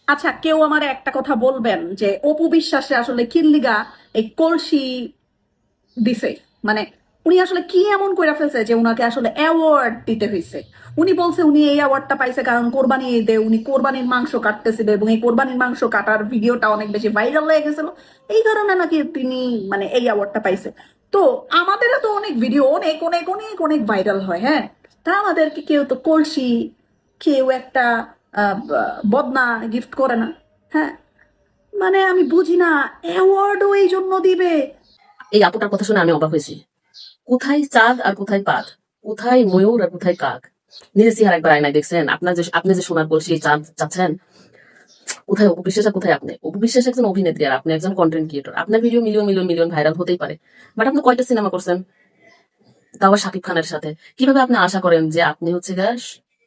আচ্ছা, কেউ আমার একটা কথা বলবেন যে অপু বিশ্বাসে আসলে কিল্লিগা এই কলসি দিছে, মানে উনি আসলে কি এমন করে ফেলছে যে উনাকে আসলে অ্যাওয়ার্ড দিতে হয়েছে? উনি বলছে উনি এই অ্যাওয়ার্ডটা পাইছে কারণ কোরবানি ঈদে উনি কোরবানির মাংস কাটতেছিল এবং এই কোরবানির মাংস কাটার ভিডিওটা অনেক বেশি ভাইরাল হয়ে গেছিল, এই কারণে নাকি তিনি মানে এই অ্যাওয়ার্ডটা পাইছে। তো আমাদেরও তো অনেক ভিডিও অনেক অনেক অনেক অনেক ভাইরাল হয়, হ্যাঁ। তা আমাদেরকে কেউ তো কলসি, কেউ একটা বদনা গিফট করে না, হ্যাঁ। মানে আমি বুঝি না, অ্যাওয়ার্ডও এই জন্য দিবে? এই আপুটার কথা শুনে আমি অবাক হয়েছি। কোথায় চাঁদ আর কোথায় পাত, কোথায় ময়ূর আর কোথায় কাক? নিজে চেহারা একবার আয়নায় দেখছেন? আপনি যে সোনার কলসি চাঁদ চাচ্ছেন, কোথায় অপু বিশ্বাস আর কোথায় আপনি? অপু বিশ্বাস একজন অভিনেত্রী আর আপনি একজন কন্টেন্ট ক্রিয়েটর। আপনার video million million million viral হতেই পারে, বাট আপনি কয়টা সিনেমা করছেন, তাও আবার শাকিব খানের সাথে? কিভাবে আপনি আশা করেন যে আপনি হচ্ছে গা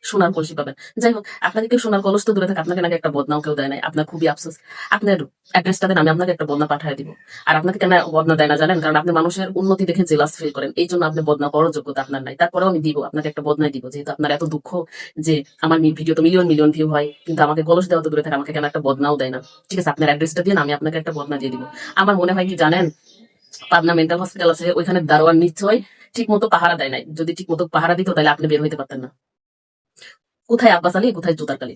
সোনার কলসি পাবেন? যাই হোক, আপনাকে কেউ সোনার কলস তো দূরে থাকে, আপনাকে নাকি একটা বদনাও কেউ দেয় নাই, আপনার খুবই আফসোস। আপনার অ্যাড্রেসটা দেন, আমি আপনাকে একটা বদনা পাঠিয়ে দিব। আর আপনাকে কেন বদনা দেয় না জানেন? কারণ আপনি মানুষের উন্নতি দেখে জেলাস ফিল করেন, এই জন্য আপনি বদনা করার যোগ্যতা আপনার নাই। তারপরেও আমি দিব, আপনাকে একটা বদনাই দিব, যেহেতু আপনার এত দুঃখ যে আমার ভিডিও তো মিলিয়ন মিলিয়ন ভিউ হয়, কিন্তু আমাকে কলস দেওয়া তো দূরে থাকে, আমাকে কেন একটা বদনাও দেয় না। ঠিক আছে, আপনার অ্যাড্রেসটা দিয়ে আমি আপনাকে একটা বদনা দিয়ে দিব। আমার মনে হয় কি জানেন, পাবনা মেন্টাল হসপিটাল আছে, ওইখানে দারোয়ান নিশ্চয় ঠিক মতো পাহারা দেয় নাই। যদি ঠিক মতো পাহারা দিত তাহলে আপনি বের হইতে পারতেন না। কোথায় আব্বাস আলী, কোথায় জুতার কালি?